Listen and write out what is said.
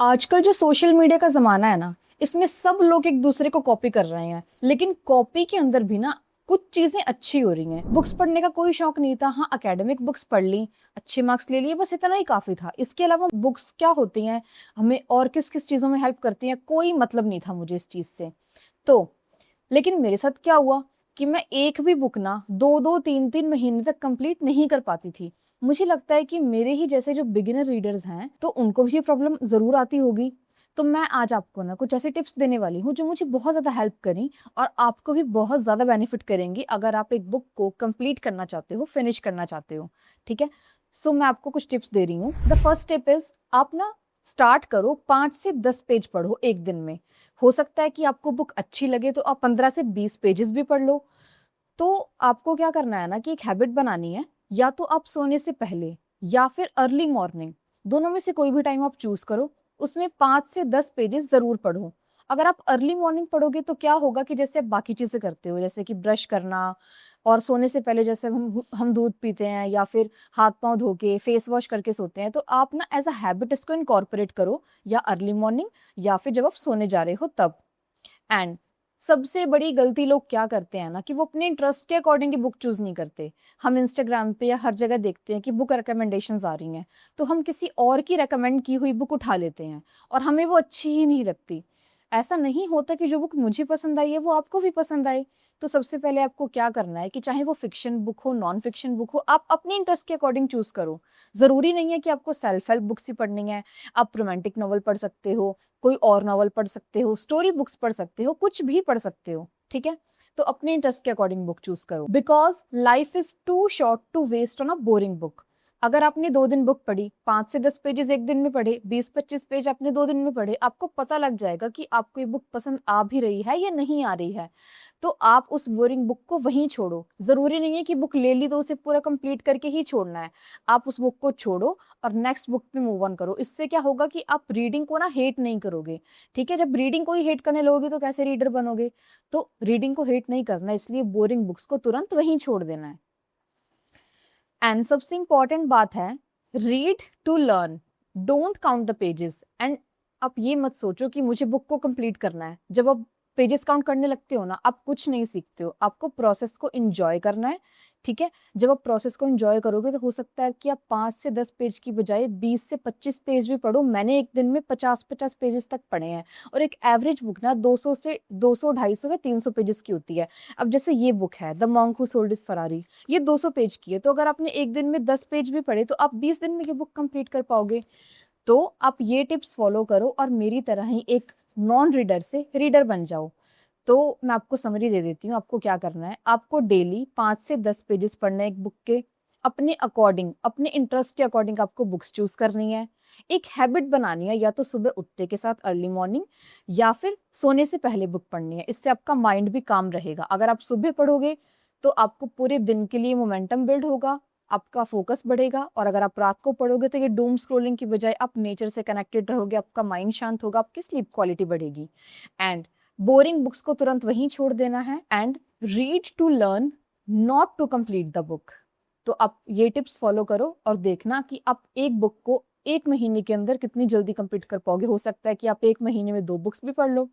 आजकल जो social media का ज़माना है ना, इसमें सब लोग एक दूसरे को कॉपी कर रहे हैं। लेकिन कॉपी के अंदर भी ना कुछ चीज़ें अच्छी हो रही हैं। बुक्स पढ़ने का कोई शौक नहीं था। हाँ, एकेडमिक बुक्स पढ़ ली, अच्छे मार्क्स ले लिए, बस इतना ही काफ़ी था। इसके अलावा बुक्स क्या होती हैं, हमें और किस-किस चीज़ों में हेल्प करती हैं, कोई मतलब नहीं था मुझे इस चीज़ से। तो लेकिन मेरे साथ क्या हुआ कि मैं एक भी बुक ना 2-2 3-3 महीने तक कंप्लीट नहीं कर पाती थी। मुझे लगता है कि मेरे ही जैसे जो बिगिनर रीडर्स हैं, तो उनको भी ये प्रॉब्लम ज़रूर आती होगी। तो मैं आज आपको ना कुछ ऐसे टिप्स देने वाली हूँ जो मुझे बहुत ज़्यादा हेल्प करी और आपको भी बहुत ज़्यादा बेनिफिट करेंगी अगर आप एक बुक को कंप्लीट करना चाहते हो, फिनिश करना चाहते हो। ठीक है? सो मैं आपको कुछ टिप्स दे रही हूँ। द फर्स्ट टिप इज़ आप ना स्टार्ट करो 5 से 10 पेज पढ़ो 1 दिन में। हो सकता है कि आपको बुक अच्छी लगे तो आप 15 से 20 पेजेस भी पढ़ लो। तो आपको क्या करना है ना कि एक हैबिट बनानी है, या तो आप सोने से पहले या फिर अर्ली मॉर्निंग, दोनों में से कोई भी टाइम आप चूज़ करो, उसमें 5 से 10 पेजेस ज़रूर पढ़ो। अगर आप अर्ली मॉर्निंग पढ़ोगे तो क्या होगा कि जैसे आप बाकी चीज़ें करते हो, जैसे कि ब्रश करना और सोने से पहले जैसे हम दूध पीते हैं या फिर हाथ-पाँव धो के, फेस वॉश करके सोते हैं, तो आप ना एज़ अ हैबिट इसको इनकॉर्पोरेट करो, या अर्ली मॉर्निंग या फिर जब आप सोने जा रहे हो तब। एंड सबसे बड़ी गलती लोग क्या करते हैं ना कि वो अपने इंटरेस्ट के अकॉर्डिंग ही बुक चूज़ नहीं करते। हम इंस्टाग्राम पे या हर जगह देखते हैं कि बुक रिकमेंडेशंस आ रही हैं, तो हम किसी और की रिकमेंड की हुई बुक उठा लेते हैं और हमें वो अच्छी ही नहीं लगती। ऐसा नहीं होता कि जो बुक मुझे पसंद आई है वो आपको भी पसंद आए। तो सबसे पहले आपको क्या करना है कि चाहे वो फ़िक्शन बुक हो, नॉन फ़िक्शन बुक हो, आप अपने इंटरेस्ट के अकॉर्डिंग चूज़ करो। ज़रूरी नहीं है कि आपको सेल्फ हेल्प बुक्स ही पढ़नी है, आप रोमांटिक नॉवल पढ़ सकते हो, कोई और नॉवल पढ़ सकते हो, स्टोरी बुक्स पढ़ सकते हो, कुछ भी पढ़ सकते हो, ठीक है? तो अपने इंटरेस्ट के अकॉर्डिंग बुक चूज़ करो। Because life is too short to waste on a boring book. अगर आपने 2 दिन बुक पढ़ी, 5 से 10 पेजेज़ 1 दिन में पढ़े, 20-25 पेज आपने 2 दिन में पढ़े, आपको पता लग जाएगा कि आपको ये बुक पसंद आ भी रही है या नहीं आ रही है। तो आप उस बोरिंग बुक को वहीं छोड़ो। ज़रूरी नहीं है कि बुक ले ली तो उसे पूरा कंप्लीट करके ही छोड़ना है। आप उस बुक को छोड़ो और नेक्स्ट बुक पे मूव ऑन करो। इससे क्या होगा कि आप रीडिंग को ना हेट नहीं करोगे, ठीक है? जब रीडिंग को ही हेट करने लगोगे तो कैसे रीडर बनोगे? तो रीडिंग को हेट नहीं करना है, इसलिए बोरिंग बुक्स को तुरंत वहीं छोड़ देना है। एंड सबसे इम्पोर्टेंट बात है, read to learn, don't count the pages. And आप ये मत सोचो कि मुझे बुक को कंप्लीट करना है। जब आप पेजेस काउंट करने लगते हो ना, आप कुछ नहीं सीखते हो, आपको प्रोसेस को एंजॉय करना है, ठीक है? जब आप प्रोसेस को एंजॉय करोगे तो हो सकता है कि आप 5 से 10 पेज की बजाय 20 से 25 पेज भी पढ़ो। मैंने एक दिन में 50-50 पेजेस तक पढ़े हैं और एक एवरेज बुक ना 200 से 200, 250 या 300 पेजेस की होती है। अब जैसे ये बुक है, the monk who sold his Ferrari, ये 200 पेज की है, तो अगर आपने एक दिन में 10 पेज भी पढ़े तो आप 20 दिन में ये बुक कंप्लीट कर पाओगे। तो आप ये टिप्स फॉलो करो और मेरी तरह ही एक नॉन रीडर से रीडर बन जाओ। तो मैं आपको समरी दे देती हूँ, आपको क्या करना है। आपको डेली 5 से 10 पेजेस पढ़ना है एक बुक के, अपने अकॉर्डिंग, अपने इंटरेस्ट के अकॉर्डिंग आपको बुक्स चूज़ करनी है। एक हैबिट बनानी है, या तो सुबह उठते के साथ अर्ली मॉर्निंग या फिर सोने से पहले बुक पढ़नी है। इससे आपका माइंड भी काम रहेगा। अगर आप सुबह पढ़ोगे तो आपको पूरे दिन के लिए मोमेंटम बिल्ड होगा, आपका फ़ोकस बढ़ेगा। और अगर आप रात को पढ़ोगे तो ये डूम स्क्रॉलिंग की बजाय आप नेचर से कनेक्टेड रहोगे, आपका माइंड शांत होगा, आपकी स्लीप क्वालिटी बढ़ेगी। एंड बोरिंग बुक्स को तुरंत वहीं छोड़ देना है and read to learn, not to complete the book. तो आप ये टिप्स फॉलो करो और देखना कि आप एक बुक को 1 महीने के अंदर कितनी जल्दी कंप्लीट कर पाओगे। हो सकता है कि आप 1 महीने में 2 बुक्स भी पढ़ लो।